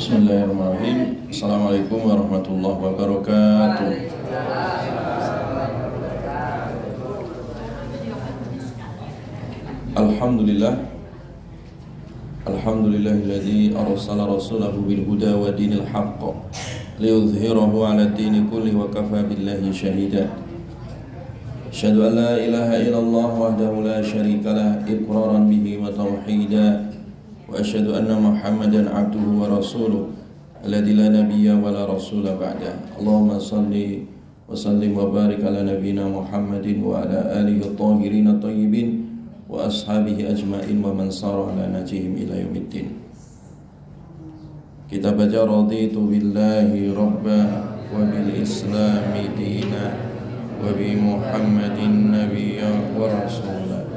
Bismillahirrahmanirrahim. Assalamualaikum warahmatullahi wabarakatuh. Alhamdulillahilladzi arsala rasulahu bil huda wa dinil haqq liyudhhirahu 'ala ad-dini kulli wa kafa billahi shahida. Asyhadu an la ilaha illallah wahdahu la syarika lah iqraran bihi wa tauhida. Wa asyhadu anna Muhammadan 'abduhu wa rasuluh alladzi la nabiyya wa la rasula ba'da. Allahumma shalli wa sallim wa barik ala nabiyyina Muhammadin wa ala alihi at-tahirin at-tayyibin wa ashabihi ajma'in wa man sara ala najihim ila yaumiddin. Kita baca raditu billahi rabba wa bil islami dina wa bi Muhammadin nabiyya wa rasula.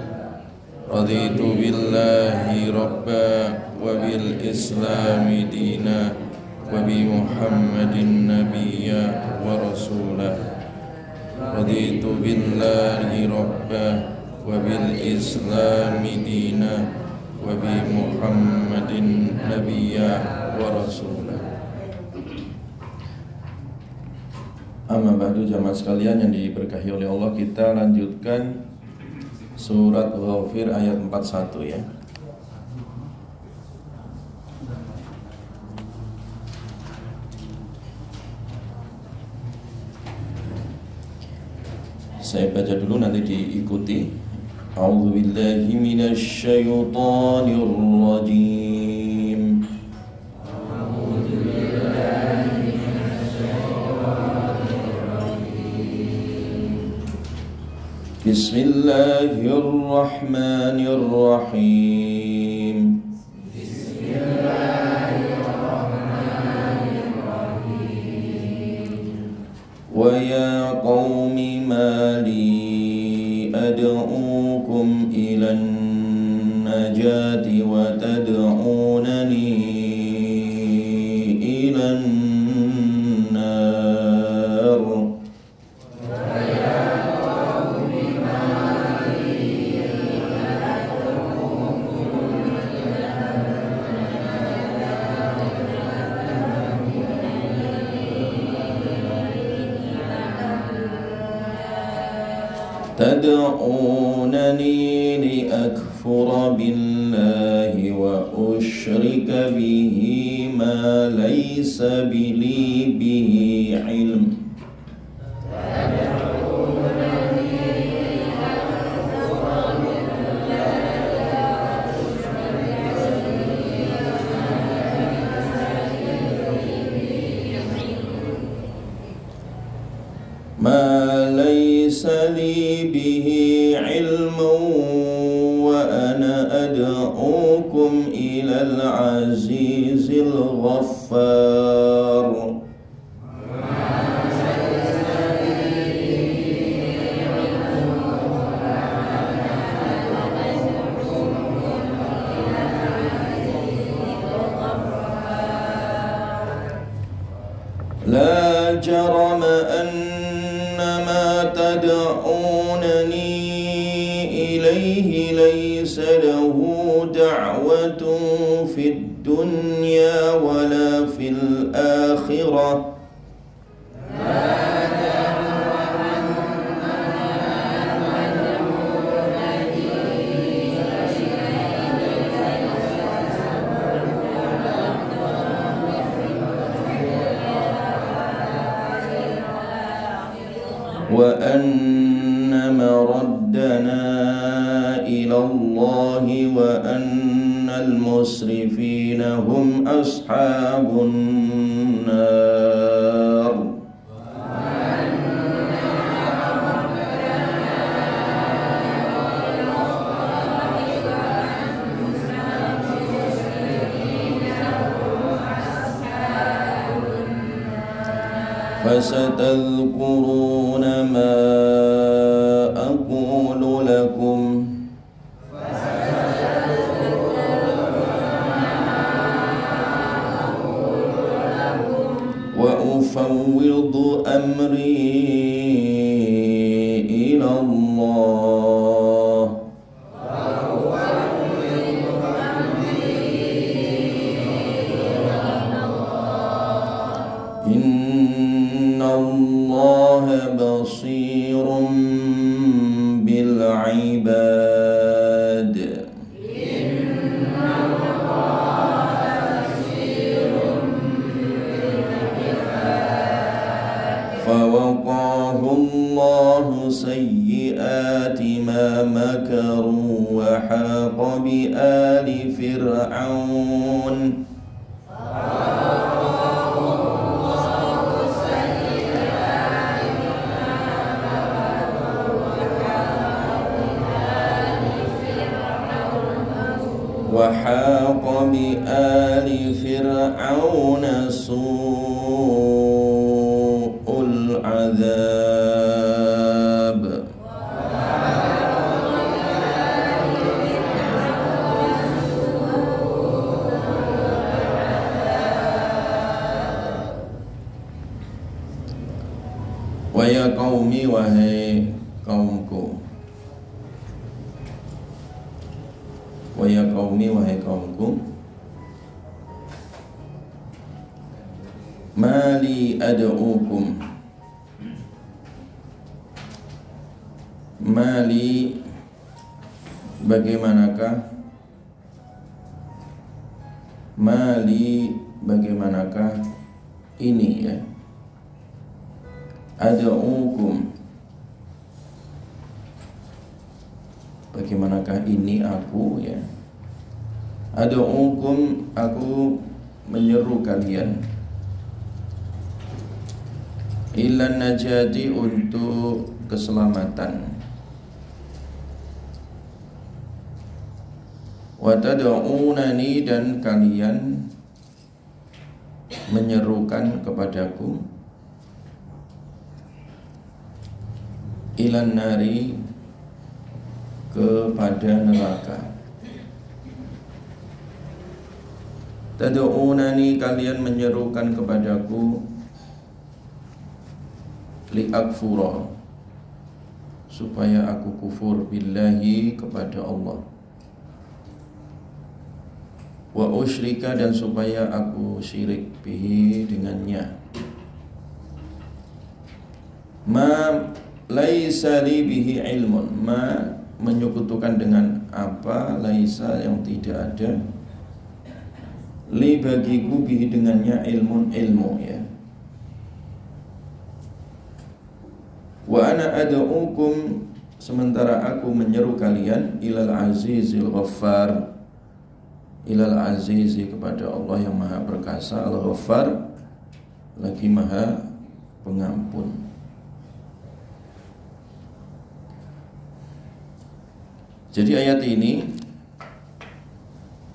Raditu billahi rabba wa bil islami dina wa bi Muhammadin nabiyya wa rasula. Raditu billahi rabba wa bil islami dina wa bi Muhammadin nabiyya wa rasula. Amma ba'du, jamaah sekalian yang diberkahi oleh Allah, kita lanjutkan surat Ghafir ayat 41 ya. Saya baca dulu, nanti diikuti. A'udzu billahi minasy syaithanir rajim. Bismillahirrahmanirrahim. Wa ya qaumi ma li ad'ukum ilan najati wa tad'unani ilan nar. تدعونني لأكفر بالله وأشرك به ما ليس لي به علم. ما ليس لي به علم وأنا أدعوكم إلى العزيز الغفار. لا جرم ما تدعونني إليه ليس له دعوة في الدنيا ولا في الآخرة. وأن مردنا إلى الله وأن المسرفين هم أصحاب النار. فستذكرون ما أقول لكم وأفوض أمري إلى الله. عباد فوقاه الله سيئات ما مكروا وحاق بآل فرعون وحاق بآل فرعون سوء العذاب wa ya qaumi wahai kaumku wa ya qaumi wahai kaumku mali ad'ukum mali bagaimanakah mali bagaimanakah ini ya ad'ukum bagaimanakah ini aku ya ad'ukum aku menyeru kalian ilan najati untuk keselamatan wa tad'unani dan kalian menyerukan kepadaku ilan nari kepada neraka tad'unani kalian menyerukan kepadaku li'akfura supaya aku kufur billahi kepada Allah wa usyrika dan supaya aku syirik bihi dengannya ma laisa li bihi ilmun ma menyekutukan dengan apa laisa yang tidak ada li bagiku bihi dengannya ilmu ya wa ana ad'ukum sementara aku menyeru kalian ilal azizil ghaffar ilal azizi kepada Allah yang maha perkasa al ghaffar lagi maha pengampun. Jadi ayat ini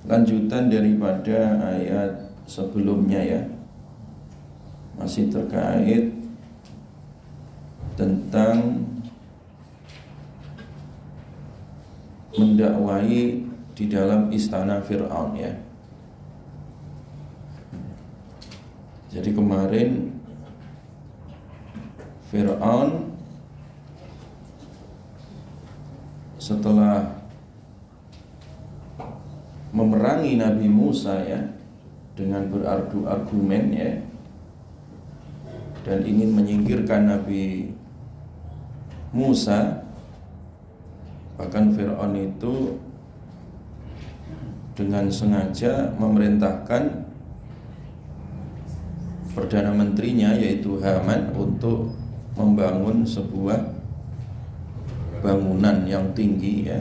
lanjutan daripada ayat sebelumnya ya, masih terkait tentang mendakwai di dalam istana Fir'aun ya. Jadi kemarin Fir'aun setelah memerangi Nabi Musa ya dengan berargu argumen ya dan ingin menyingkirkan Nabi Musa, bahkan Fir'aun itu dengan sengaja memerintahkan Perdana Menterinya yaitu Haman untuk membangun sebuah bangunan yang tinggi ya.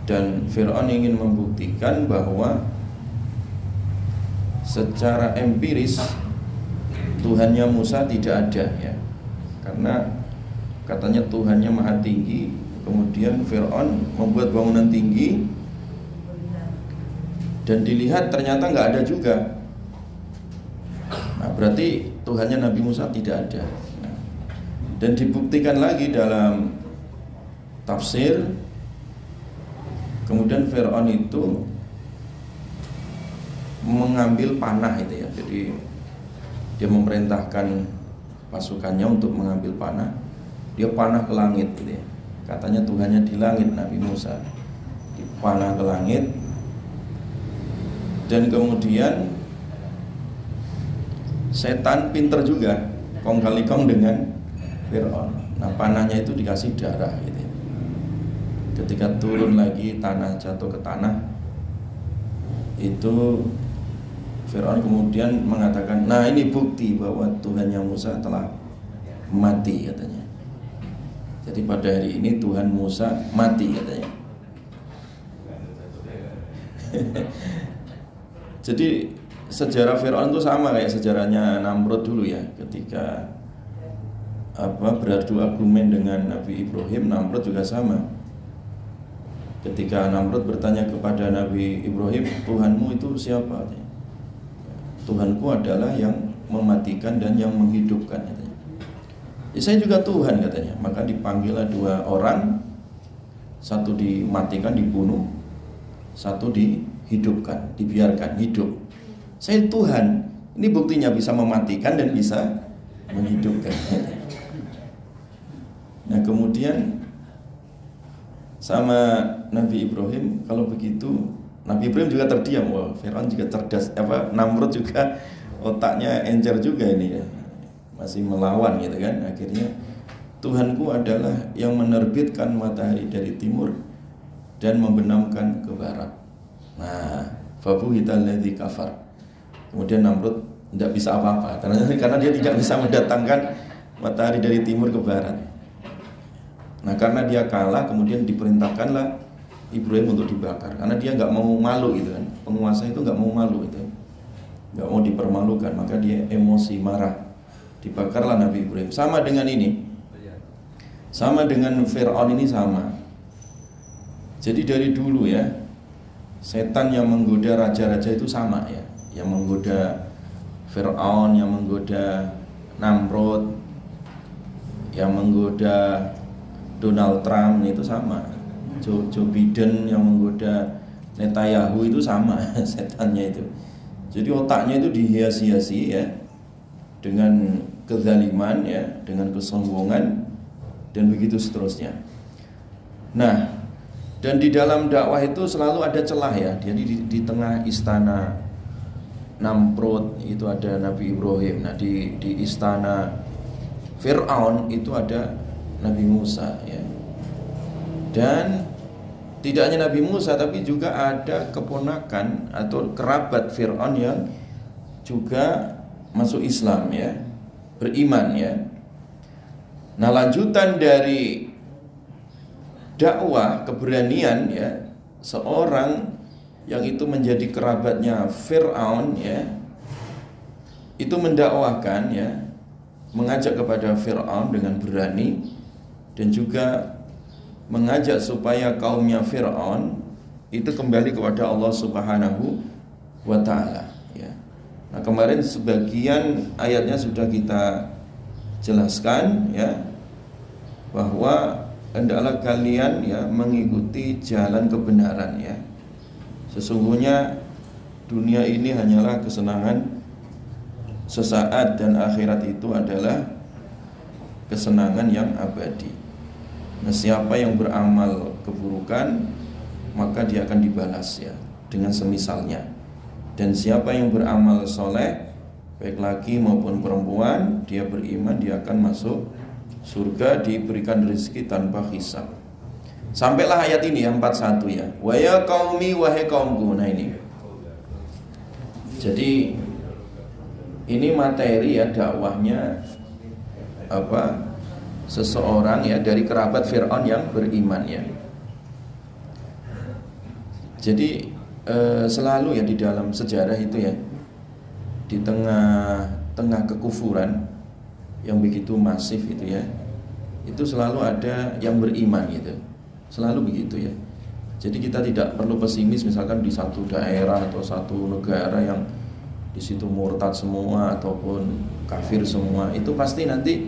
Dan Fir'aun ingin membuktikan bahwa secara empiris Tuhannya Musa tidak ada ya. Karena katanya Tuhannya maha tinggi. Kemudian Fir'aun membuat bangunan tinggi dan dilihat ternyata nggak ada juga. Nah, berarti Tuhannya Nabi Musa tidak ada. Nah, dan dibuktikan lagi dalam tafsir. Kemudian Fir'aun itu mengambil panah itu ya. Jadi dia memerintahkan pasukannya untuk mengambil panah. Dia panah ke langit gitu ya. Katanya Tuhannya di langit Nabi Musa. Dipanah ke langit. Dan kemudian setan pinter juga, kong kali kong dengan Fir'aun. Nah panahnya itu dikasih darah gitu ya. ketika turun lagi tanah jatuh ke tanah, itu Fir'aun kemudian mengatakan, nah ini bukti bahwa Tuhannya Musa telah mati katanya. Jadi pada hari ini Tuhan Musa mati katanya. Jadi sejarah Fir'aun itu sama kayak sejarahnya Namrud dulu ya. Ketika beradu argumen dengan Nabi Ibrahim, Namrud juga sama. Ketika Namrud bertanya kepada Nabi Ibrahim, Tuhanmu itu siapa? Tuhanku adalah yang mematikan dan yang menghidupkan katanya. Ya, saya juga Tuhan katanya. Maka dipanggillah dua orang, satu dimatikan, dibunuh, satu dihidupkan, dibiarkan hidup. Saya Tuhan. Ini buktinya bisa mematikan dan bisa menghidupkan. Nah kemudian sama Nabi Ibrahim, kalau begitu Nabi Ibrahim juga terdiam. Wah, Fir'aun juga cerdas. Namrud juga otaknya encer juga ini ya. Masih melawan gitu kan. Akhirnya Tuhanku adalah yang menerbitkan matahari dari timur dan membenamkan ke barat. Nah, fabuhital ladzi kafar. Kemudian Namrud tidak bisa apa-apa karena dia tidak bisa mendatangkan matahari dari timur ke barat. Nah, karena dia kalah, kemudian diperintahkanlah Ibrahim untuk dibakar karena dia nggak mau malu gitu kan. Penguasa itu nggak mau malu itu, nggak mau dipermalukan, maka dia emosi marah, dibakarlah Nabi Ibrahim. Sama dengan ini, sama dengan Fir'aun ini sama. Jadi dari dulu ya, setan yang menggoda raja-raja itu sama ya, yang menggoda Fir'aun, yang menggoda Namrud, yang menggoda Donald Trump itu sama. Joe Biden yang menggoda Netanyahu itu sama setannya itu. Jadi otaknya itu dihias-hiasi ya dengan kezaliman ya, dengan kesombongan dan begitu seterusnya. Nah, dan di dalam dakwah itu selalu ada celah ya. Jadi di tengah istana Namrud itu ada Nabi Ibrahim. Nah, di istana Fir'aun itu ada Nabi Musa ya. Dan tidak hanya Nabi Musa, tapi juga ada keponakan atau kerabat Fir'aun yang juga masuk Islam ya, beriman ya. Nah, lanjutan dari dakwah keberanian ya, seorang yang itu menjadi kerabatnya Fir'aun ya, itu mendakwahkan ya, mengajak kepada Fir'aun dengan berani dan juga mengajak supaya kaumnya Fir'aun itu kembali kepada Allah Subhanahu wa ta'ala ya. Nah, kemarin sebagian ayatnya sudah kita jelaskan ya, bahwa hendaklah kalian ya mengikuti jalan kebenaran ya. Sesungguhnya dunia ini hanyalah kesenangan sesaat dan akhirat itu adalah kesenangan yang abadi. Nah, siapa yang beramal keburukan maka dia akan dibalas ya dengan semisalnya. Dan siapa yang beramal soleh, baik laki maupun perempuan, dia beriman, dia akan masuk surga, diberikan rezeki tanpa hisab. Sampailah ayat ini yang 41 ya. Wa ya qaumi, wahai kaumku. Nah ini. Jadi ini materi ya dakwahnya seseorang ya dari kerabat Fir'aun yang beriman ya. Jadi selalu ya di dalam sejarah itu ya, di tengah kekufuran yang begitu masif itu ya, itu selalu ada yang beriman gitu. Selalu begitu ya. Jadi kita tidak perlu pesimis misalkan di satu daerah atau satu negara yang di situ murtad semua ataupun kafir semua. Itu pasti nanti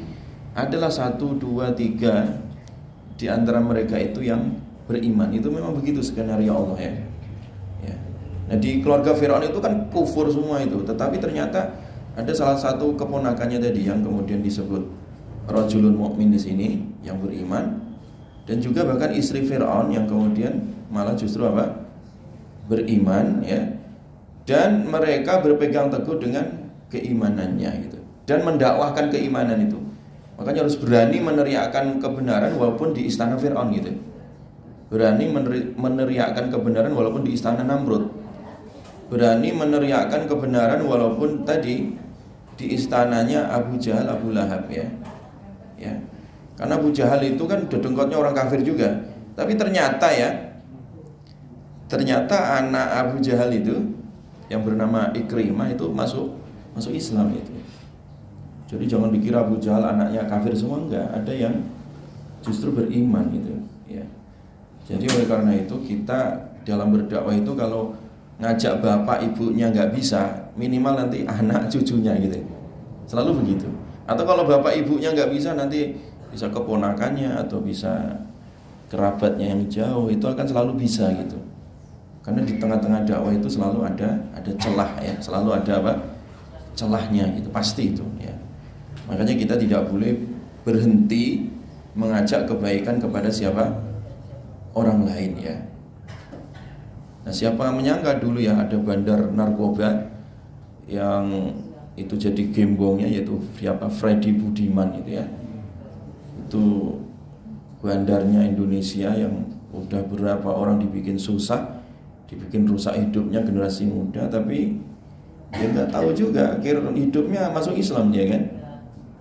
adalah 1, 2, 3 di antara mereka itu yang beriman. Itu memang begitu skenario Allah ya. Nah, di keluarga Fir'aun itu kan kufur semua itu, tetapi ternyata ada salah satu keponakannya tadi yang kemudian disebut rajulun mukmin di sini yang beriman, dan juga bahkan istri Fir'aun yang kemudian malah justru beriman ya. Dan mereka berpegang teguh dengan keimanannya gitu dan mendakwahkan keimanan itu. Makanya harus berani meneriakkan kebenaran walaupun di istana Fir'aun gitu. berani meneriakkan kebenaran walaupun di istana Namrud, berani meneriakkan kebenaran walaupun tadi di istananya Abu Jahal, Abu Lahab ya. Karena Abu Jahal itu kan dedengkotnya orang kafir juga, tapi ternyata anak Abu Jahal itu yang bernama Ikrimah itu masuk Islam itu. Jadi jangan dikira Abu Jahal anaknya kafir semua, enggak, ada yang justru beriman gitu ya. Jadi oleh karena itu kita dalam berdakwah itu kalau ngajak bapak ibunya nggak bisa, minimal nanti anak cucunya gitu, selalu begitu. Atau kalau bapak ibunya nggak bisa, nanti bisa keponakannya atau bisa kerabatnya yang jauh, itu akan selalu bisa gitu. Karena di tengah-tengah dakwah itu selalu ada celah ya, selalu ada celahnya gitu, pasti itu ya. Makanya kita tidak boleh berhenti mengajak kebaikan kepada siapa? Orang lain ya. Nah, siapa menyangka dulu ya ada bandar narkoba yang itu jadi gembongnya, yaitu siapa? Freddy Budiman itu ya. Itu bandarnya Indonesia yang udah berapa orang dibikin susah, dibikin rusak hidupnya generasi muda, tapi dia nggak tahu juga akhir hidupnya masuk Islam dia kan,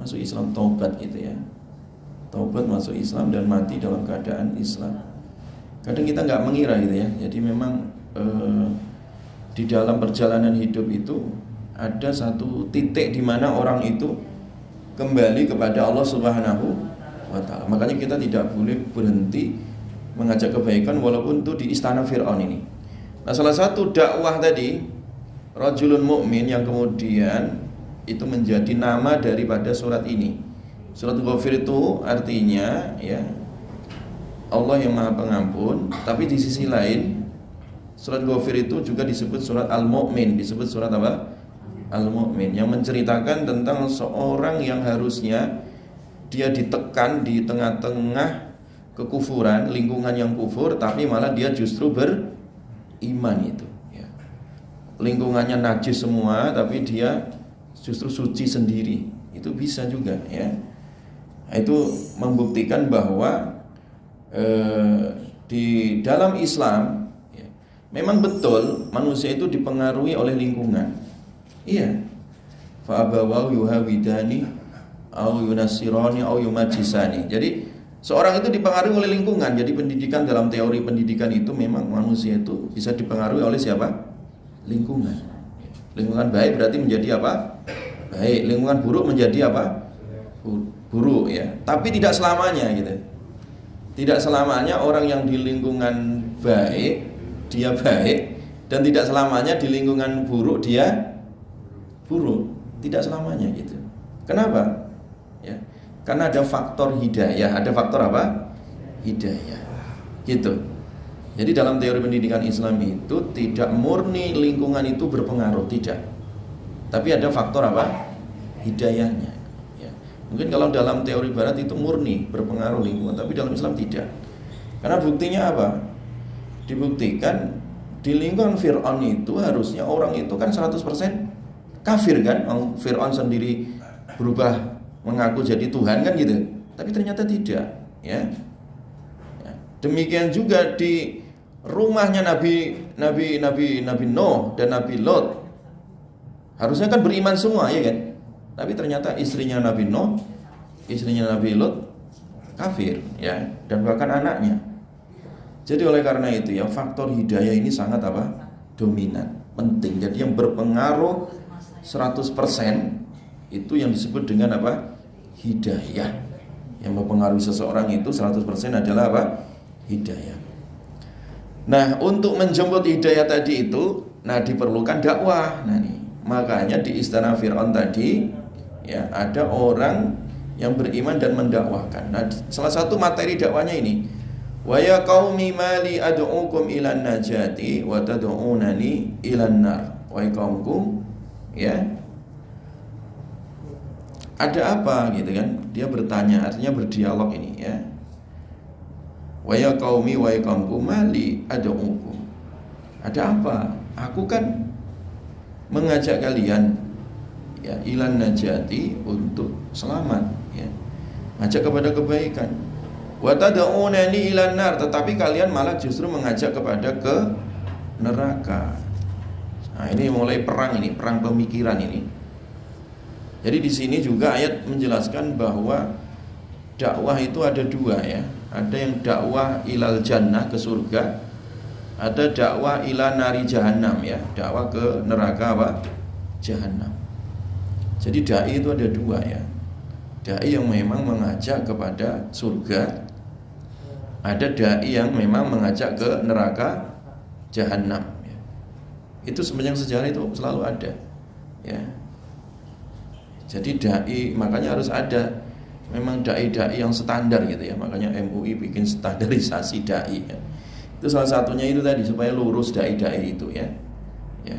masuk Islam, taubat gitu ya, taubat masuk Islam dan mati dalam keadaan Islam. Kadang kita nggak mengira gitu ya. Jadi memang di dalam perjalanan hidup itu ada satu titik di mana orang itu kembali kepada Allah Subhanahu wa Ta'ala. Makanya kita tidak boleh berhenti mengajak kebaikan walaupun itu di istana Fir'aun ini. Nah, salah satu dakwah tadi rajulun mukmin yang kemudian itu menjadi nama daripada surat ini. Surat Ghafir itu artinya ya Allah yang Maha Pengampun, tapi di sisi lain surat Ghafir itu juga disebut surat Al-Mu'min, disebut surat apa? Al-Mu'min, yang menceritakan tentang seorang yang harusnya dia ditekan di tengah-tengah kekufuran, lingkungan yang kufur, tapi malah dia justru beriman itu ya. Lingkungannya najis semua, tapi dia justru suci sendiri. Itu bisa juga ya. Itu membuktikan bahwa di dalam Islam ya, memang betul manusia itu dipengaruhi oleh lingkungan. Iya. Fa abawahu yuhawidani au yunasirani au yumajisani. Jadi seorang itu dipengaruhi oleh lingkungan. Jadi pendidikan, dalam teori pendidikan itu memang manusia itu bisa dipengaruhi oleh siapa? Lingkungan. Lingkungan baik berarti menjadi apa? Baik. Lingkungan buruk menjadi apa? Buruk ya. Tapi tidak selamanya gitu. Tidak selamanya orang yang di lingkungan baik dia baik, dan tidak selamanya di lingkungan buruk dia buruk. Tidak selamanya gitu. Kenapa? Ya. Karena ada faktor hidayah. Ada faktor apa? Hidayah. Gitu. Jadi dalam teori pendidikan Islam itu tidak murni lingkungan itu berpengaruh, tidak. Tapi ada faktor apa? Hidayahnya. Mungkin kalau dalam teori barat itu murni berpengaruh lingkungan, tapi dalam Islam tidak. Karena buktinya apa? Dibuktikan di lingkungan Fir'aun itu harusnya orang itu kan 100% kafir kan? Fir'aun sendiri berubah mengaku jadi Tuhan kan gitu. Tapi ternyata tidak ya. Demikian juga di rumahnya Nabi Nuh dan Nabi Lot. Harusnya kan beriman semua ya kan? Tapi ternyata istrinya Nabi Nuh, istrinya Nabi Lot kafir ya, dan bahkan anaknya. Jadi oleh karena itu ya, faktor hidayah ini sangat apa? Dominan, penting. Jadi yang berpengaruh 100% itu yang disebut dengan apa? Hidayah. Yang mempengaruhi seseorang itu 100% adalah apa? Hidayah. Nah, untuk menjemput hidayah tadi itu, nah diperlukan dakwah. Nah nih, makanya di istana Fir'aun tadi ya ada orang yang beriman dan mendakwahkan. Nah, salah satu materi dakwanya ini, wa ya qaumi mali ad'ukum ilan najati wa tad'unani ilan nar. Wahai kaumku, ya, ada apa gitu kan? Dia bertanya, artinya berdialog ini ya. Wa ya qaumi, wahai kaumku, mali ad'ukum. Ada apa? Aku kan mengajak kalian ya ilan najati, untuk selamat ya, ngajak kepada kebaikan. Wa tad'unani ilan nar, tetapi kalian malah justru mengajak kepada ke neraka. Nah, ini mulai perang ini, perang pemikiran ini. Jadi di sini juga ayat menjelaskan bahwa dakwah itu ada dua ya. Ada yang dakwah ilal jannah, ke surga. Ada dakwah ila nari jahannam ya, dakwah ke neraka apa? Jahannam. Jadi dai itu ada dua ya. Dai yang memang mengajak kepada surga, ada dai yang memang mengajak ke neraka jahannam ya. Itu sepanjang sejarah itu selalu ada ya. Jadi dai makanya harus ada memang dai-dai yang standar gitu ya. Makanya MUI bikin standarisasi dai ya. Itu salah satunya itu tadi, supaya lurus dai-dai itu ya. Ya.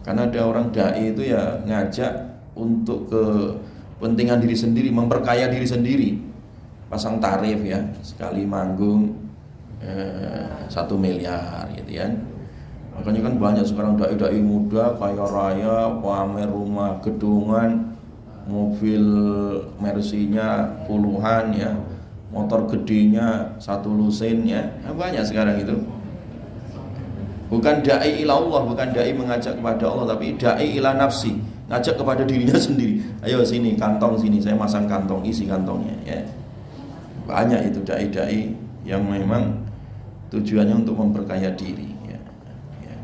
Karena ada orang dai itu ya ngajak untuk kepentingan diri sendiri, memperkaya diri sendiri. Pasang tarif ya, sekali manggung 1 miliar gitu ya. Makanya kan banyak sekarang dai-dai muda kaya raya, pamer rumah gedungan, mobil Mercy-nya puluhan ya, motor gedenya 1 lusin ya. Nah, banyak sekarang itu. Bukan dai ila Allah, bukan dai mengajak kepada Allah, tapi dai ila nafsi, ngajak kepada dirinya sendiri. Ayo sini, kantong sini, saya masang kantong, isi kantongnya ya. Banyak itu dai-dai yang memang tujuannya untuk memperkaya diri ya. Ya.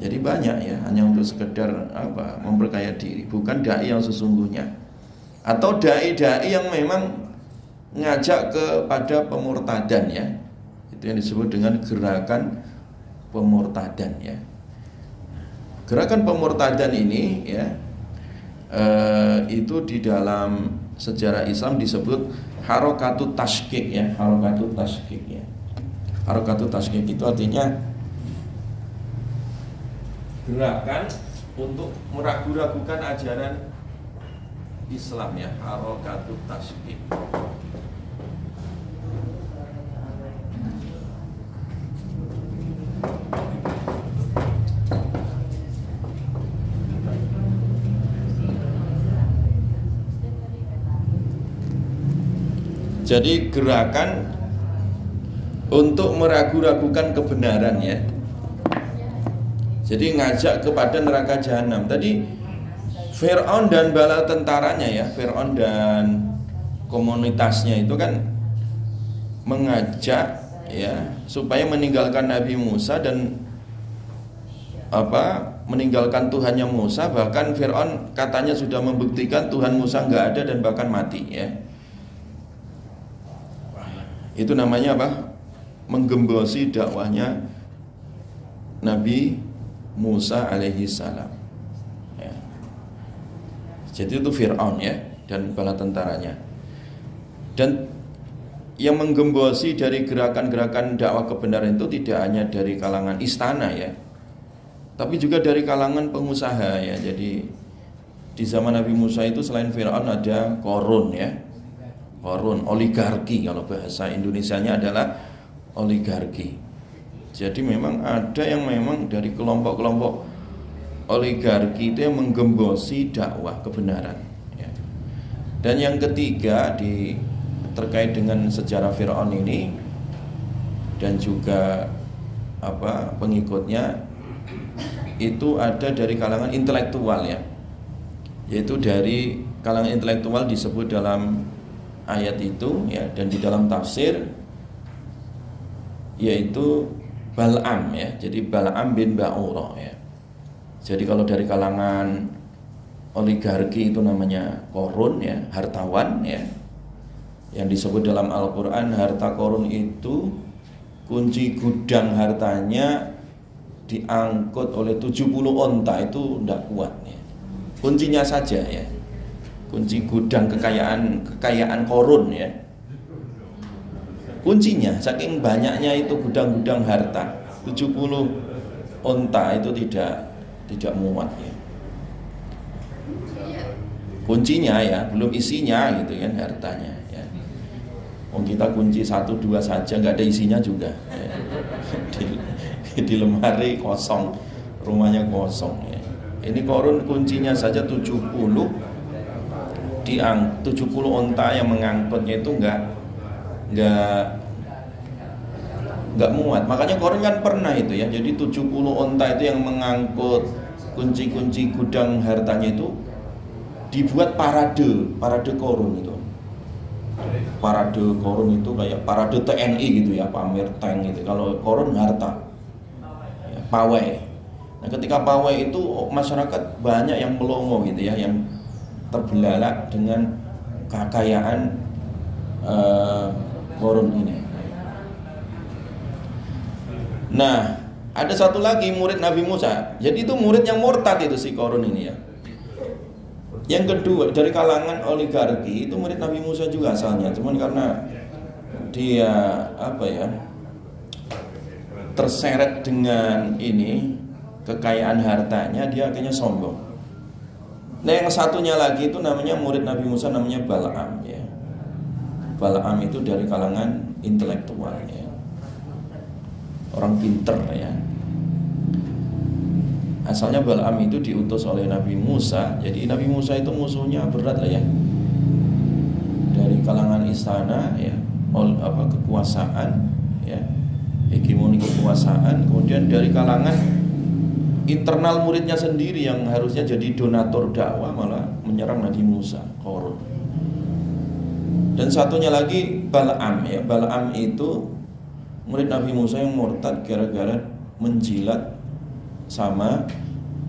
Jadi banyak ya, hanya untuk sekedar apa? Memperkaya diri, bukan dai yang sesungguhnya. Atau dai-dai yang memang ngajak kepada pemurtadan ya. Itu yang disebut dengan gerakan pemurtadan ya. Gerakan pemurtadan ini ya, itu di dalam sejarah Islam disebut harokatut tasykik ya. Harokatut tasykik ya. Harokatut tasykik itu artinya gerakan untuk meragu-ragukan ajaran Islam ya. Harokatut tasykik. Jadi gerakan untuk meragu-ragukan kebenaran ya. Jadi ngajak kepada neraka jahanam. Tadi Fir'aun dan bala tentaranya ya, Fir'aun dan komunitasnya itu kan mengajak ya supaya meninggalkan Nabi Musa dan meninggalkan Tuhannya Musa. Bahkan Fir'aun katanya sudah membuktikan Tuhan Musa nggak ada dan bahkan mati ya. Itu namanya apa? Menggembosi dakwahnya Nabi Musa alaihi salam ya. Jadi itu Fir'aun ya dan bala tentaranya. Dan yang menggembosi dari gerakan-gerakan dakwah kebenaran itu tidak hanya dari kalangan istana ya, tapi juga dari kalangan pengusaha ya. Jadi di zaman Nabi Musa itu selain Fir'aun ada Qarun ya. Qarun, oligarki, kalau bahasa Indonesianya adalah oligarki. Jadi memang ada yang memang dari kelompok-kelompok oligarki itu yang menggembosi dakwah kebenaran ya. Dan yang ketiga terkait dengan sejarah Fir'aun ini dan juga pengikutnya itu ada dari kalangan intelektual ya. Yaitu dari kalangan intelektual disebut dalam ayat itu ya, dan di dalam tafsir yaitu Bal'am ya. Jadi Bal'am bin Ba'ura ya. Jadi kalau dari kalangan oligarki itu namanya Qarun ya, hartawan ya. Yang disebut dalam Al-Qur'an harta Qarun itu kunci gudang hartanya diangkut oleh 70 onta, itu tidak kuat ya. Kuncinya saja ya. Kunci gudang kekayaan Qarun ya. Kuncinya saking banyaknya itu gudang-gudang harta 70 onta itu tidak muat ya. Kuncinya ya, belum isinya gitu kan hartanya ya. Kita kunci 1-2 saja nggak ada isinya juga ya. Di lemari kosong, rumahnya kosong ya. Ini Qarun kuncinya saja 70 onta yang mengangkutnya itu nggak muat. Makanya Qarun kan pernah itu ya. Jadi 70 onta itu yang mengangkut kunci-kunci gudang hartanya itu dibuat parade Qarun itu. Parade Qarun itu kayak parade TNI gitu ya, pamer tank gitu. Kalau Qarun harta, ya, pawai. Nah, ketika pawai itu masyarakat banyak yang melongo gitu ya, yang terbelalak dengan kekayaan Qarun ini. Nah, ada satu lagi murid Nabi Musa. Jadi itu murid yang murtad itu si Qarun ini ya. Yang kedua dari kalangan oligarki itu murid Nabi Musa juga asalnya. Cuman karena dia terseret dengan ini kekayaan hartanya, dia akhirnya sombong. Nah, yang satunya lagi itu namanya murid Nabi Musa, namanya Bal'am ya. Bal'am itu dari kalangan intelektual ya. Orang pinter ya. Asalnya Bal'am itu diutus oleh Nabi Musa. Jadi Nabi Musa itu musuhnya berat lah ya. Dari kalangan istana ya, kekuasaan ya, hegemoni kekuasaan. Kemudian dari kalangan internal muridnya sendiri yang harusnya jadi donatur dakwah malah menyerang Nabi Musa, Qarun. Dan satunya lagi Bal'am ya. Bal'am itu murid Nabi Musa yang murtad gara-gara menjilat sama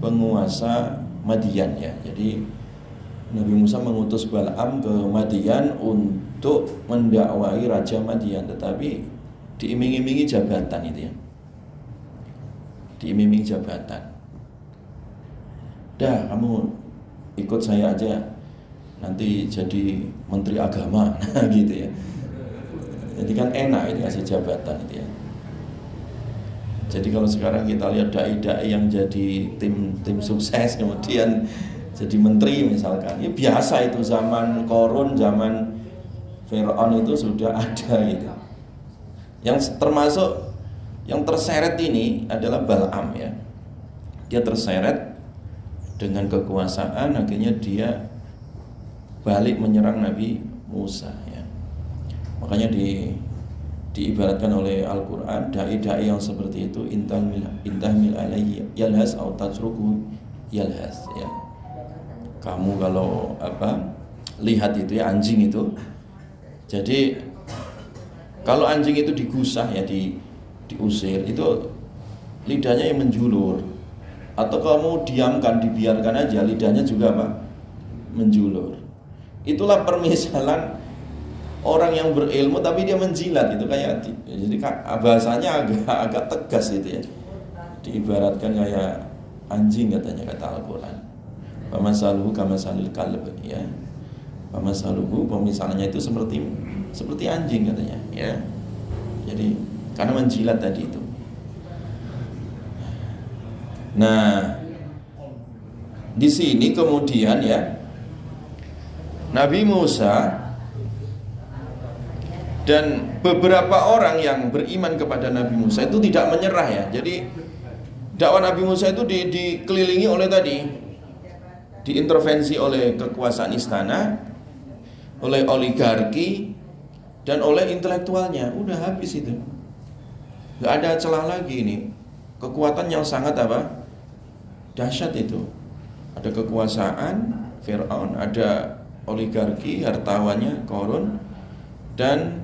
penguasa Madian ya. Jadi Nabi Musa mengutus Bal'am ke Madian untuk mendakwai Raja Madian, tetapi diiming-imingi jabatan itu ya. Diiming-imingi jabatan. Dah, kamu ikut saya aja, nanti jadi menteri agama gitu ya. Jadi kan enak itu kasih jabatan itu ya. Jadi kalau sekarang kita lihat dai-dai yang jadi tim sukses kemudian jadi menteri misalkan, ya biasa itu. Zaman Qarun, zaman Fir'aun itu sudah ada gitu. Yang termasuk yang terseret ini adalah Bal'am ya. Dia terseret dengan kekuasaan, akhirnya dia balik menyerang Nabi Musa ya. Makanya diibaratkan oleh Al-Quran, dai-dai yang seperti itu intahmil alaihi yalhas atau tajruku yalhas ya. Kamu kalau lihat itu ya, anjing itu, jadi kalau anjing itu digusah ya, diusir, itu lidahnya yang menjulur. Atau kamu diamkan, dibiarkan aja, lidahnya juga menjulur. Itulah permisalan orang yang berilmu tapi dia menjilat itu kayak, jadi bahasanya agak tegas gitu ya. Diibaratkan kayak anjing katanya, kata Al-Quran. Pamasaluhu kamasalil kalb ya. Pamasaluhu, pemisalannya itu seperti anjing katanya ya. Jadi karena menjilat tadi itu. Nah, di sini kemudian ya Nabi Musa dan beberapa orang yang beriman kepada Nabi Musa itu tidak menyerah ya. Jadi dakwah Nabi Musa itu dikelilingi oleh tadi, diintervensi oleh kekuasaan istana, oleh oligarki, dan oleh intelektualnya. Udah habis itu, gak ada celah lagi ini. Kekuatan yang sangat dahsyat itu. Ada kekuasaan Fir'aun, ada oligarki, hartawannya Qarun, dan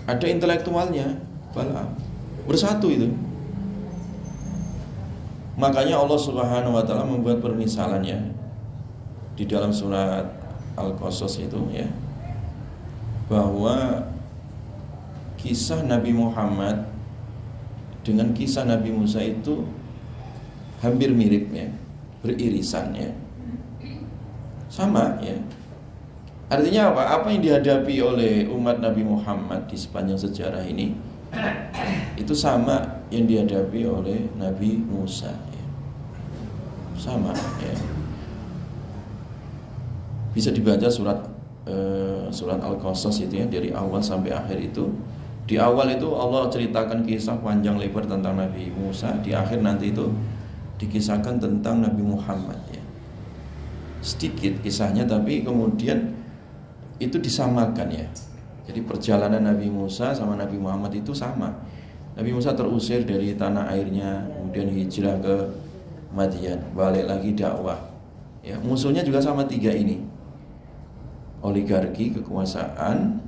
ada intelektualnya Bal'am. Bersatu itu. Makanya Allah Subhanahu wa taala membuat permisalan ya di dalam surat Al-Qasas itu ya, bahwa kisah Nabi Muhammad dengan kisah Nabi Musa itu hampir mirip ya, beririsan ya, sama ya. Artinya apa? Apa yang dihadapi oleh umat Nabi Muhammad di sepanjang sejarah ini itu sama yang dihadapi oleh Nabi Musa ya. Sama ya. Bisa dibaca surat Al-Qasas itu ya, dari awal sampai akhir itu. Di awal itu Allah ceritakan kisah panjang lebar tentang Nabi Musa. Di akhir nanti itu dikisahkan tentang Nabi Muhammad ya. Sedikit kisahnya tapi kemudian itu disamakan ya. Jadi perjalanan Nabi Musa sama Nabi Muhammad itu sama. Nabi Musa terusir dari tanah airnya, kemudian hijrah ke Madian, balik lagi dakwah. Ya, musuhnya juga sama tiga ini. Oligarki, kekuasaan,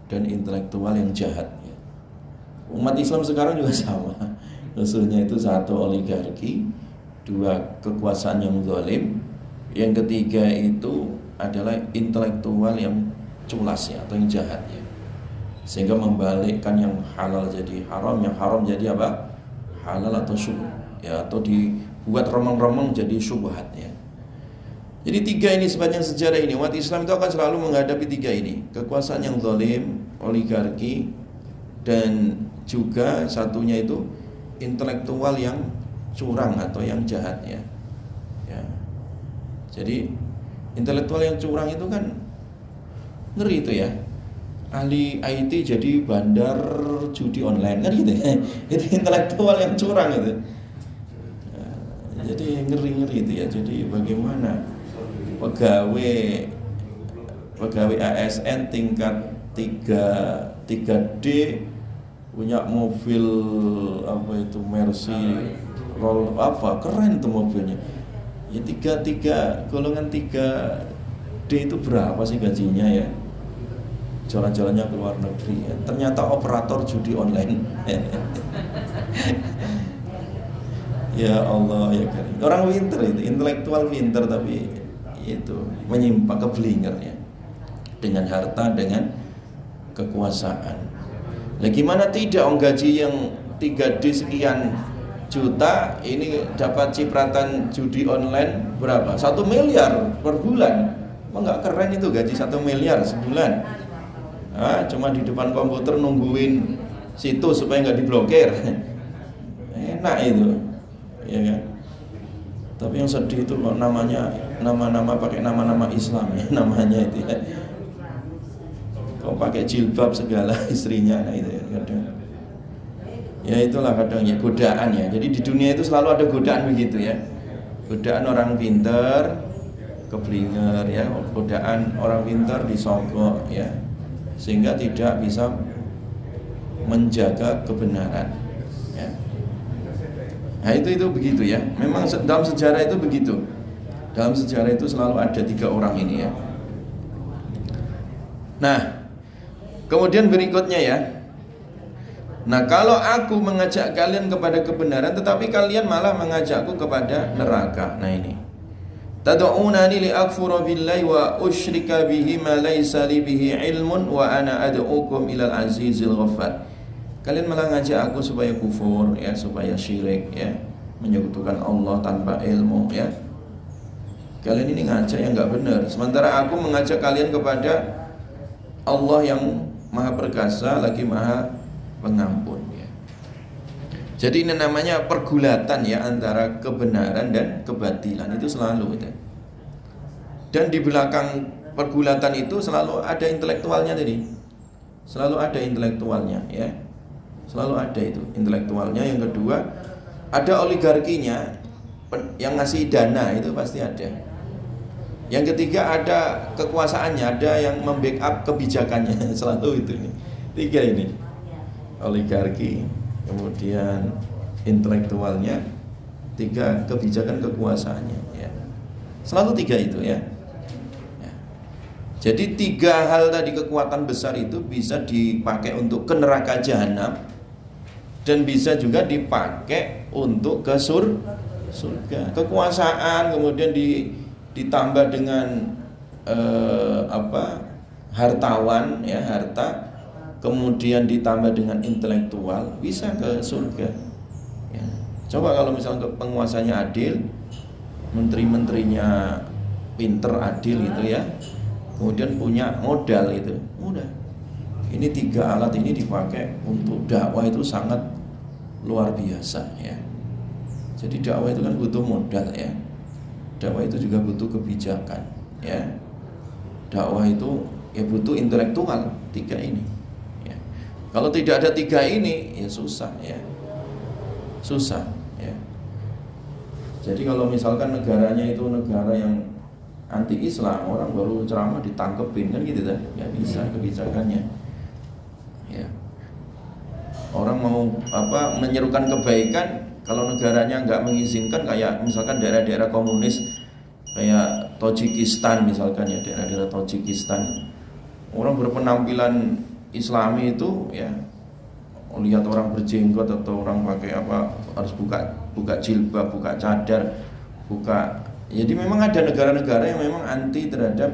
dan intelektual yang jahat. Ya. Umat Islam sekarang juga sama. Musuhnya itu satu oligarki, dua kekuasaan yang zalim, yang ketiga itu adalah intelektual yang culas ya, atau yang jahat ya. Sehingga membalikkan yang halal jadi haram, yang haram jadi apa? Halal atau syubhat ya, atau dibuat remeng-remeng jadi syubhat ya. Jadi tiga ini sepanjang sejarah ini umat Islam itu akan selalu menghadapi tiga ini, kekuasaan yang zalim, oligarki, dan juga satunya itu intelektual yang curang atau yang jahat ya. Ya. Jadi intelektual yang curang itu kan ngeri itu ya. Ahli IT jadi bandar judi online kan gitu ya. Itu intelektual yang curang itu. Jadi ngeri-ngeri itu ya. Jadi bagaimana pegawai ASN tingkat 3D punya mobil apa itu Mercy roll apa keren tuh mobilnya. Ya golongan 3D itu berapa sih gajinya ya? Jalan-jalannya ke luar negeri ya. Ternyata operator judi online. Ya Allah ya karim. Orang pinter itu, intelektual pinter tapi itu menyimpang keblinger ya. Dengan harta, dengan kekuasaan. Nah gimana tidak gaji yang 3D sekian juta ini dapat cipratan judi online berapa? 1 miliar per bulan. Enggak keren itu gaji 1 miliar sebulan. Cuma di depan komputer nungguin situs supaya nggak diblokir. Enak itu, ya kan? Tapi yang sedih itu namanya nama-nama pakai nama-nama Islam ya, namanya itu ya. Kau pakai jilbab segala istrinya, nah itu ya kadang. Ya itulah kadang ya godaan ya. Jadi di dunia itu selalu ada godaan begitu ya. Godaan orang pintar, keblinger ya, godaan orang pintar disogok ya. Sehingga tidak bisa menjaga kebenaran ya. Nah itu begitu ya. Memang dalam sejarah itu begitu. Dalam sejarah itu selalu ada 3 orang ini ya. Nah kemudian berikutnya ya. Nah kalau aku mengajak kalian kepada kebenaran tetapi kalian malah mengajakku kepada neraka. Nah ini tad'unani li'akfura billahi wa usyrika bihi ma laysa li bihi ilmun wa ana ad'ukum ilal azizil ghaffar. Kalian malah ngajak aku supaya kufur ya, supaya syirik ya, menyekutukan Allah tanpa ilmu ya. Kalian ini ngajak yang enggak benar. Sementara aku mengajak kalian kepada Allah yang Maha Perkasa lagi Maha Pengampun ya. Jadi ini namanya pergulatan ya antara kebenaran dan kebatilan itu selalu itu. Dan di belakang pergulatan itu selalu ada intelektualnya tadi. Selalu ada intelektualnya ya. Selalu ada itu intelektualnya. Yang kedua ada oligarkinya yang ngasih dana itu pasti ada. Yang ketiga ada kekuasaannya, ada yang membackup kebijakannya. Selalu itu nih. 3 ini. Oligarki, kemudian intelektualnya, 3 kebijakan kekuasaannya ya. Selalu 3 itu ya. Jadi 3 hal tadi kekuatan besar itu bisa dipakai untuk ke neraka jahanam dan bisa juga dipakai untuk ke surga. Kekuasaan kemudian ditambah dengan hartawan ya, harta, kemudian ditambah dengan intelektual bisa ke surga ya. Coba kalau misalnya penguasanya adil, menteri-menterinya pinter adil gitu ya, kemudian punya modal itu mudah. Ini 3 alat ini dipakai untuk dakwah itu sangat luar biasa ya. Jadi dakwah itu kan butuh modal ya. Dakwah itu juga butuh kebijakan ya. Dakwah itu ya butuh intelektual 3 ini ya. Kalau tidak ada 3 ini ya susah ya. Susah ya. Jadi kalau misalkan negaranya itu negara yang anti Islam, orang baru ceramah ditangkepin kan gitu kan, nggak bisa kebijakannya. Orang mau menyerukan kebaikan, kalau negaranya nggak mengizinkan, kayak misalkan daerah-daerah komunis kayak Tajikistan misalkan ya, daerah-daerah Tajikistan, orang berpenampilan Islami itu ya, lihat orang berjenggot atau orang pakai harus buka jilbab, buka cadar, jadi memang ada negara-negara yang memang anti terhadap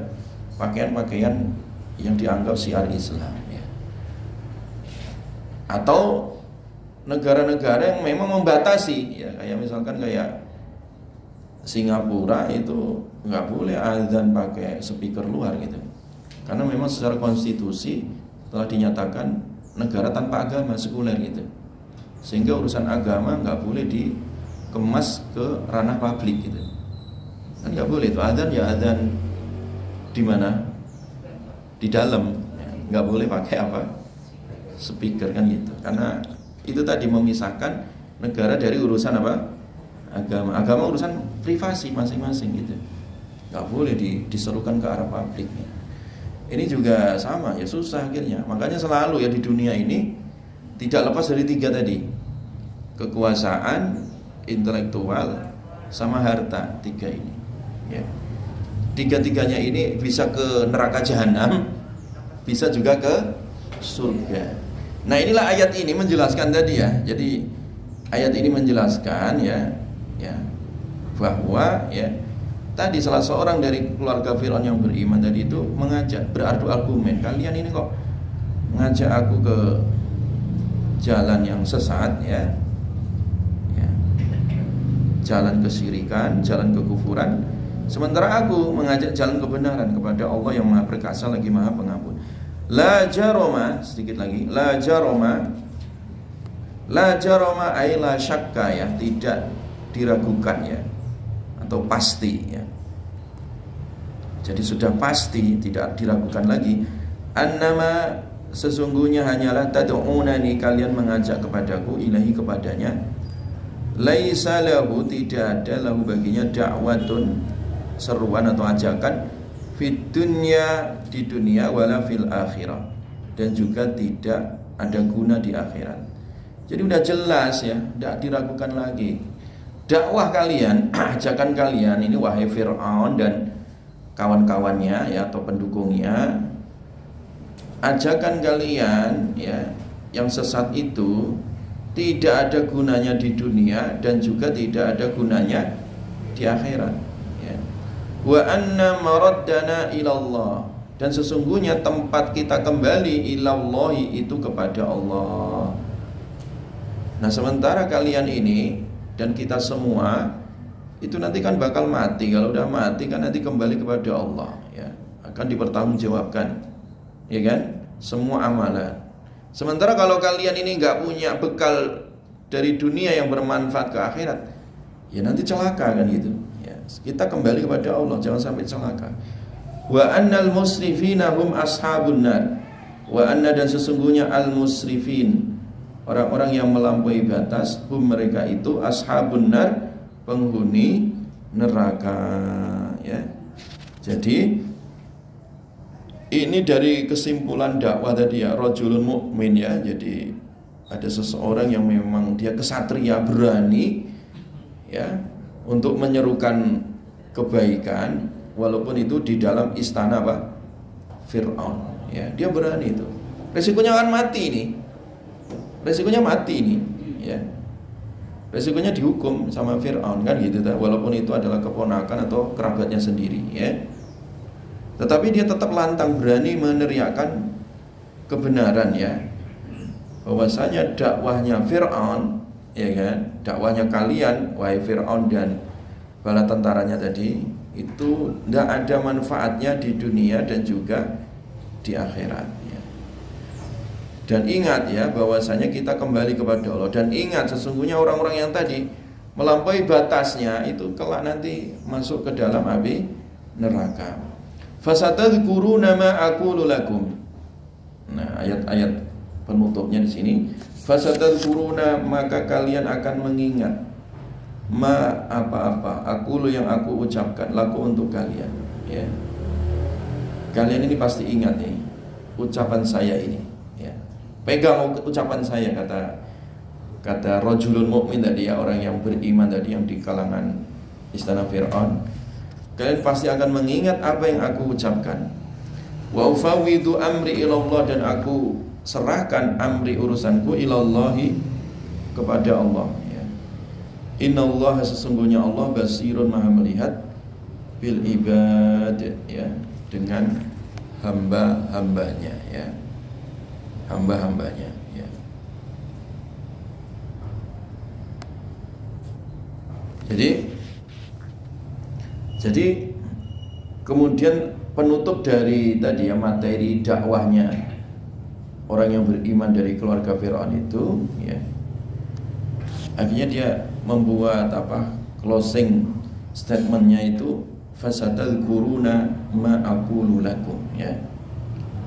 pakaian-pakaian yang dianggap syiar Islam ya. Atau negara-negara yang memang membatasi ya, kayak misalkan kayak Singapura itu nggak boleh azan pakai speaker luar gitu, karena memang secara konstitusi telah dinyatakan negara tanpa agama, sekuler gitu, sehingga urusan agama nggak boleh dikemas ke ranah publik gitu, kan nggak boleh itu. Azan ya azan di mana, di dalam ya, nggak boleh pakai speaker kan gitu, karena itu tadi memisahkan negara dari urusan agama urusan privasi masing-masing gitu, nggak boleh diserukan ke arah publiknya. Ini juga sama ya, susah akhirnya. Makanya selalu ya di dunia ini tidak lepas dari tiga tadi, kekuasaan, intelektual, sama harta. Tiga ini ya. Tiga-tiganya ini bisa ke neraka jahanam, bisa juga ke surga. Nah inilah ayat ini menjelaskan tadi ya. Jadi ayat ini menjelaskan ya bahwa ya tadi salah seorang dari keluarga Fir'aun yang beriman tadi itu mengajak, beradu argumen, kalian ini kok ngajak aku ke jalan yang sesat ya, jalan kesyirikan, jalan kekufuran, sementara aku mengajak jalan kebenaran kepada Allah yang Maha Perkasa lagi Maha Pengampun. La jaroma, sedikit lagi, la jaroma ay la syakka ya, tidak diragukan ya, atau pasti ya. Jadi sudah pasti, tidak diragukan lagi. Annama, sesungguhnya hanyalah tad'unani, kalian mengajak kepadaku, ilahi kepadanya. Laisa lahu, tidak ada lahu baginya da'watun, seruan atau ajakan, fid dunya, di dunia, wala fil akhirah, dan juga tidak ada guna di akhirat. Jadi udah jelas ya, tidak diragukan lagi. Dakwah kalian, ajakan kalian ini wahai Fir'aun dan kawan-kawannya ya, atau pendukungnya, ajakan kalian ya yang sesat itu tidak ada gunanya di dunia dan juga tidak ada gunanya di akhirat ya. Wa anna maraddana ilallah, dan sesungguhnya tempat kita kembali ilallahi itu kepada Allah. Nah sementara kalian ini dan kita semua itu nanti kan bakal mati. Kalau udah mati kan nanti kembali kepada Allah ya, akan dipertanggungjawabkan ya kan, semua amalan. Sementara kalau kalian ini nggak punya bekal dari dunia yang bermanfaat ke akhirat, ya nanti celaka kan gitu ya. Kita kembali kepada Allah, jangan sampai celaka. Wa annal musrifina hum ashabun nar, wa anna, dan sesungguhnya al musrifin, orang-orang yang melampaui batas, hum, mereka itu ashabun nar, penghuni neraka ya. Jadi ini dari kesimpulan dakwah tadi ya, rajulun mukmin ya. Jadi ada seseorang yang memang dia kesatria, berani ya untuk menyerukan kebaikan walaupun itu di dalam istana Fir'aun ya. Dia berani itu. Resikonya akan mati ini. Resikonya mati ini ya. Resikonya dihukum sama Fir'aun kan gitu, walaupun itu adalah keponakan atau kerabatnya sendiri ya. Tetapi dia tetap lantang berani meneriakkan kebenaran ya, bahwasanya dakwahnya Fir'aun ya kan, dakwahnya kalian wahai Fir'aun dan bala tentaranya tadi itu tidak ada manfaatnya di dunia dan juga di akhirat ya. Dan ingat ya bahwasanya kita kembali kepada Allah, dan ingat sesungguhnya orang-orang yang tadi melampaui batasnya itu kelak nanti masuk ke dalam api neraka. Fasatadhkuruna ma aqulu lakum. Nah, ayat-ayat penutupnya di sini, fasatadhkuruna, maka kalian akan mengingat, ma apa-apa, aqulu yang aku ucapkan, laku untuk kalian ya. Kalian ini pasti ingat nih ucapan saya ini ya. pegang ucapan saya, kata rajulun mukmin tadi ya, orang yang beriman tadi yang di kalangan istana Fir'aun. Kalian pasti akan mengingat apa yang aku ucapkan. Wa ufawwidu amri ilallah, dan aku serahkan amri urusanku ilallahi, kepada Allah ya. Innallaha, sesungguhnya Allah basirun, maha melihat, bil ibad ya, dengan hamba-hambanya ya, hamba-hambanya ya. Jadi kemudian penutup dari tadi ya, materi dakwahnya orang yang beriman dari keluarga Fir'aun itu ya, akhirnya dia membuat closing statementnya itu, fasadadkuruna ma aqulu lakum ya,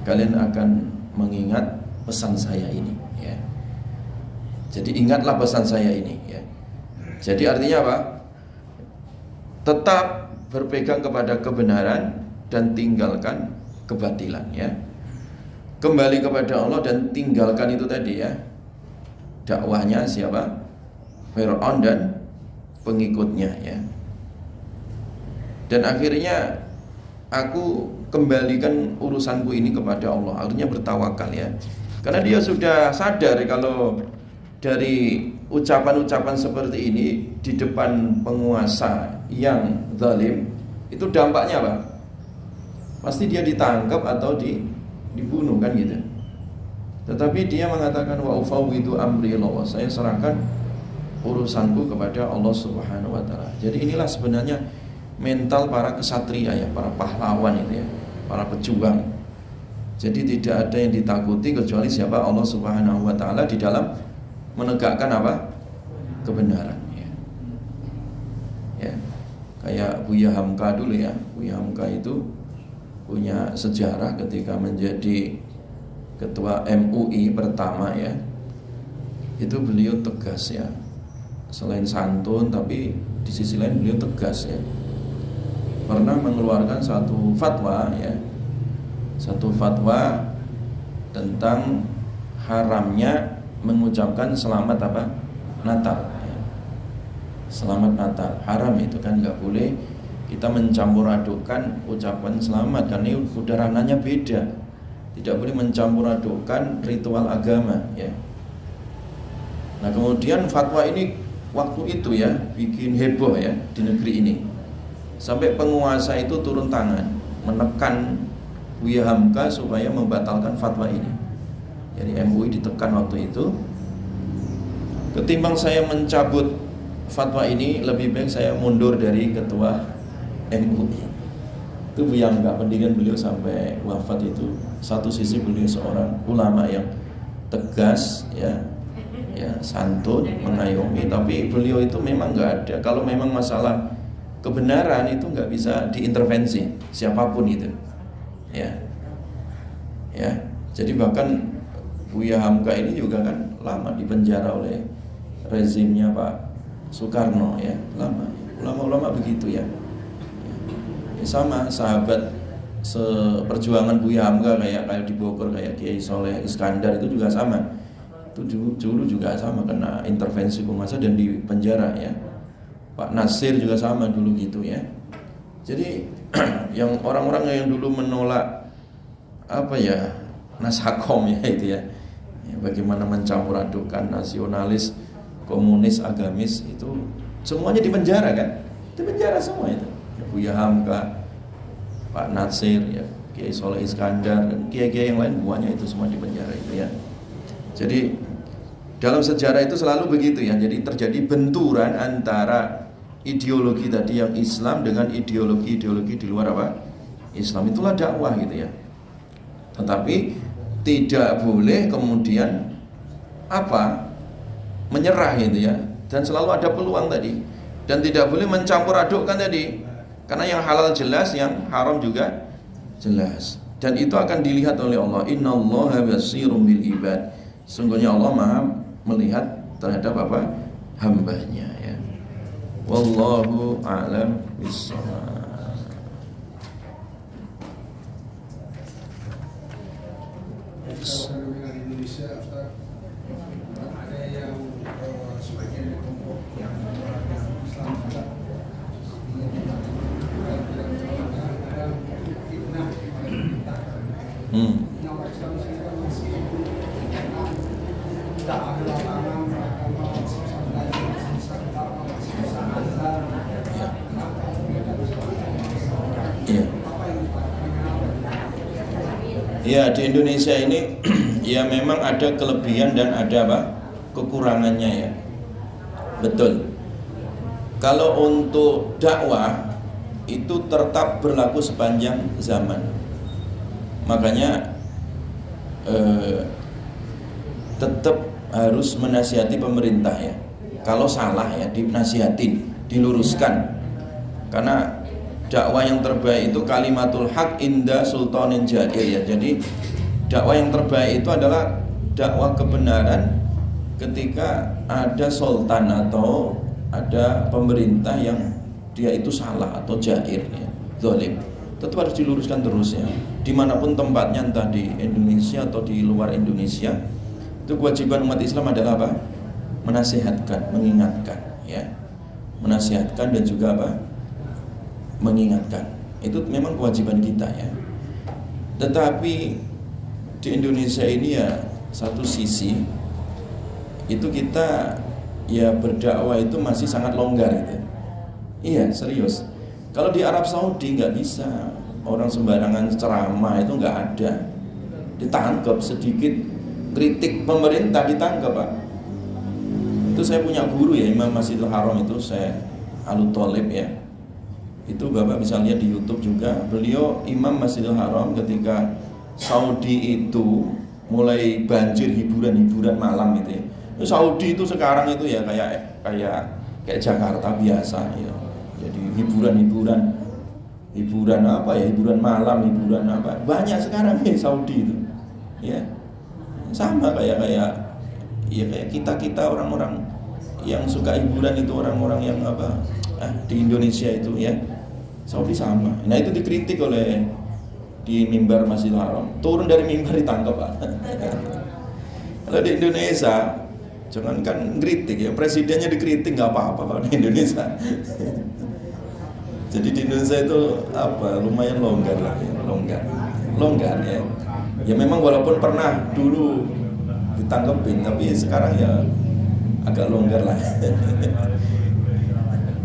kalian akan mengingat pesan saya ini ya. Jadi ingatlah pesan saya ini ya. Jadi artinya apa? Tetap berpegang kepada kebenaran dan tinggalkan kebatilan ya. Kembali kepada Allah dan tinggalkan itu tadi ya, dakwahnya siapa? Fir'aun dan pengikutnya ya. Dan akhirnya aku kembalikan urusanku ini kepada Allah. Akhirnya bertawakal ya. Karena dia sudah sadar kalau dari ucapan-ucapan seperti ini di depan penguasa yang zalim, itu dampaknya apa? Pasti dia ditangkap atau dibunuh kan gitu. Tetapi dia mengatakan wa ufawwidu amri ilallah, saya serahkan urusanku kepada Allah Subhanahu wa taala. Jadi inilah sebenarnya mental para kesatria ya, para pahlawan itu ya, para pejuang. Jadi tidak ada yang ditakuti kecuali siapa? Allah Subhanahu wa taala di dalam menegakkan apa? Kebenaran ya. Ya. Kayak Buya Hamka dulu ya. Buya Hamka itu punya sejarah ketika menjadi ketua MUI pertama ya. Itu beliau tegas ya. Selain santun tapi di sisi lain beliau tegas ya. Pernah mengeluarkan satu fatwa ya. Satu fatwa tentang haramnya mengucapkan selamat apa? Natal ya. Selamat Natal, haram itu kan, nggak boleh kita mencampur adukan ucapan selamat, karena udah ranahnya beda. Tidak boleh mencampur adukan ritual agama ya. Nah kemudian fatwa ini waktu itu ya bikin heboh ya di negeri ini, sampai penguasa itu turun tangan menekan Buya Hamka supaya membatalkan fatwa ini. Jadi MUI ditekan waktu itu. Ketimbang saya mencabut fatwa ini, lebih baik saya mundur dari ketua MUI. Itu yang nggak pendidikan beliau sampai wafat itu. Satu sisi beliau seorang ulama yang tegas ya, santun, mengayomi, tapi beliau itu memang nggak ada. Kalau memang masalah kebenaran itu nggak bisa diintervensi siapapun itu, ya. Jadi bahkan Buya Hamka ini juga kan lama dipenjara oleh rezimnya Pak Soekarno ya, lama. Ulama-ulama begitu ya. Sama sahabat seperjuangan Buya Hamka kayak di Bogor kayak Kiai Soleh Iskandar itu juga sama. Itu dulu juga sama kena intervensi penguasa dan dipenjara ya. Pak Nasir juga sama dulu gitu ya. Jadi yang orang-orang yang dulu menolak Nasakom ya itu ya. Bagaimana mencampur adukan nasionalis, komunis, agamis, itu semuanya dipenjara kan? Dipenjara semua itu. Ya, Buya Hamka, Pak Nasir, ya, Kiai Soleh Iskandar dan kiai-kiai yang lain, semuanya itu semua dipenjara itu ya. Jadi dalam sejarah itu selalu begitu ya. Jadi terjadi benturan antara ideologi tadi yang Islam dengan ideologi-ideologi di luar apa? Islam. Itulah dakwah gitu ya. Tetapi tidak boleh kemudian menyerah gitu ya. Dan selalu ada peluang tadi. Dan tidak boleh mencampur adukkan tadi. Karena yang halal jelas, yang haram juga jelas. Dan itu akan dilihat oleh Allah. Innallaha basirum bil ibad. Sungguhnya Allah Maha melihat terhadap hambanya ya. Wallahu a'lam bishawab. Indonesia ada yang sebagian kelompok yang Islam juga fitnah nyawa Islam kita masih tidak ada lapangan masih bisa belajar masih bisa ketawa masih bisa azan. Ya, di Indonesia ini ya memang ada kelebihan dan ada apa? Kekurangannya ya. Betul. Kalau untuk dakwah itu tetap berlaku sepanjang zaman. Makanya tetap harus menasihati pemerintah ya. Kalau salah ya dinasihatin, diluruskan. Karena dakwah yang terbaik itu kalimatul haq inda sultanin jair ya. Jadi dakwah yang terbaik itu adalah dakwah kebenaran ketika ada sultan atau ada pemerintah yang dia itu salah atau jair ya, zalim. Tetap harus diluruskan terus ya. Dimanapun tempatnya, entah di Indonesia atau di luar Indonesia, itu kewajiban umat Islam adalah apa? Menasihatkan, mengingatkan ya. Menasihatkan dan juga apa? Mengingatkan. Itu memang kewajiban kita ya. Tetapi di Indonesia ini ya satu sisi itu kita ya berdakwah itu masih sangat longgar itu. Iya serius. Kalau di Arab Saudi nggak bisa, orang sembarangan ceramah itu nggak ada, ditangkap sedikit kritik pemerintah ditangkap Pak. Itu saya punya guru ya, Imam Masjidil Haram itu saya Alu Tholib ya. Itu Bapak bisa lihat di YouTube juga. Beliau Imam Masjidil Haram ketika Saudi itu mulai banjir hiburan-hiburan malam gitu ya. Saudi itu sekarang itu ya kayak Jakarta biasa ya. Jadi hiburan apa ya? Hiburan malam, hiburan apa? Banyak sekarang ya Saudi itu. Ya. Sama kayak kita orang-orang yang suka hiburan itu orang-orang yang apa? Di Indonesia itu ya. Saudi sama. Nah itu dikritik oleh di mimbar Masjidil Haram. Turun dari mimbar ditangkap Pak. Kalau di Indonesia jangankan kritik ya, presidennya dikritik nggak apa-apa kalau di Indonesia. Jadi di Indonesia itu apa? Lumayan longgar lah ya, longgar ya. Ya memang walaupun pernah dulu ditangkepin, tapi sekarang ya agak longgar lah.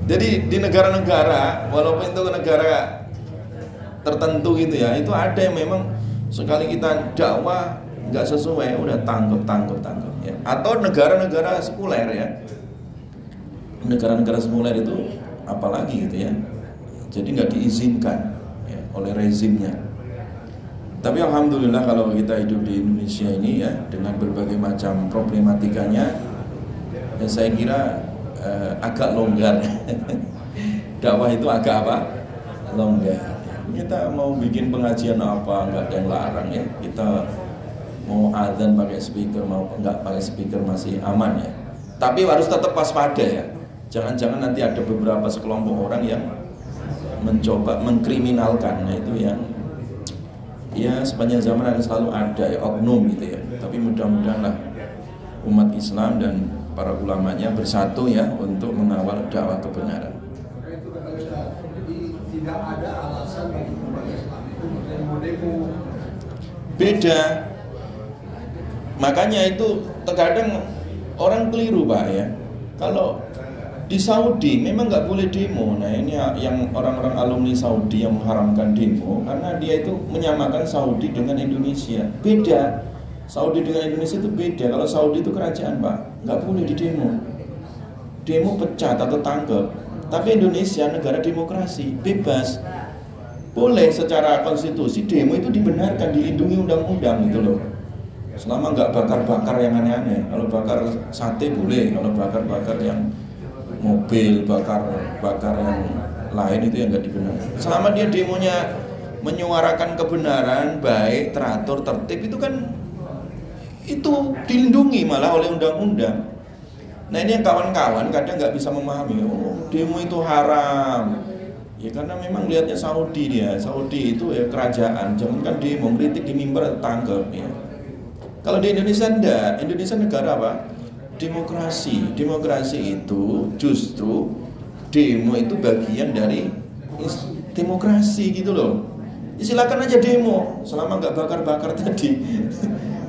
Jadi di negara-negara, walaupun itu negara tertentu gitu ya, itu ada yang memang sekali kita dakwah nggak sesuai, udah tangkap ya. Atau negara-negara sekuler ya, negara-negara sekuler itu apalagi gitu ya, jadi nggak diizinkan ya, oleh rezimnya. Tapi alhamdulillah kalau kita hidup di Indonesia ini ya, dengan berbagai macam problematikanya, ya saya kira agak longgar. Dakwah itu agak apa? Longgar. Kita mau bikin pengajian apa nggak ada yang larang ya. Kita mau azan pakai speaker mau nggak pakai speaker masih aman ya. Tapi harus tetap waspada ya. Jangan-jangan nanti ada beberapa sekelompok orang yang mencoba mengkriminalkan. Nah itu yang ya sepanjang zaman akan selalu ada ya, oknum gitu ya. Tapi mudah-mudahan lah umat Islam dan para ulamanya bersatu ya untuk mengawal dakwah kebenaran. Jadi tidak ada alasan bagi umat Islam itu demo. Beda. Makanya itu terkadang orang keliru Pak ya. Kalau di Saudi memang nggak boleh demo. Nah ini yang orang-orang alumni Saudi yang mengharamkan demo karena dia itu menyamakan Saudi dengan Indonesia. Beda. Saudi dengan Indonesia itu beda. Kalau Saudi itu kerajaan Pak, nggak boleh di demo. Demo pecat atau tangkap. Tapi Indonesia negara demokrasi, bebas. Boleh secara konstitusi demo itu dibenarkan, dilindungi undang-undang gitu loh. Selama nggak bakar-bakar yang aneh-aneh. Kalau bakar sate boleh, kalau bakar-bakar yang mobil, bakar yang lain itu yang nggak dibenarkan. Selama dia demonya menyuarakan kebenaran, baik, teratur, tertib, itu kan itu dilindungi malah oleh undang-undang. Nah ini yang kawan-kawan kadang nggak bisa memahami, oh demo itu haram. Ya karena memang lihatnya Saudi itu ya kerajaan, jangan kan demo, kritik di mimbar tangkap ya. Kalau di Indonesia enggak. Indonesia negara apa? Demokrasi. Demokrasi itu justru demo itu bagian dari demokrasi gitu loh. Silakan aja demo selama nggak bakar-bakar tadi.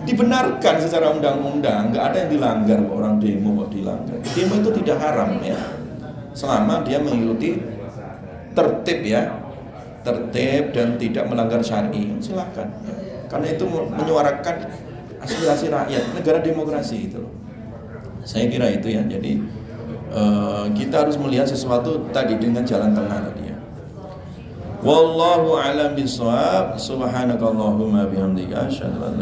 Dibenarkan secara undang-undang, nggak ada yang dilanggar. Orang demo kok dilanggar. Demo itu tidak haram ya, selama dia mengikuti tertib ya, tertib dan tidak melanggar syar'i. Silakan ya. Karena itu menyuarakan aspirasi rakyat. Negara demokrasi itu. Saya kira itu ya. Jadi kita harus melihat sesuatu tadi dengan jalan tengah tadi ya. Wallahu a'lam bishawab. Subhanakallahumma bihamdika asyhadu an la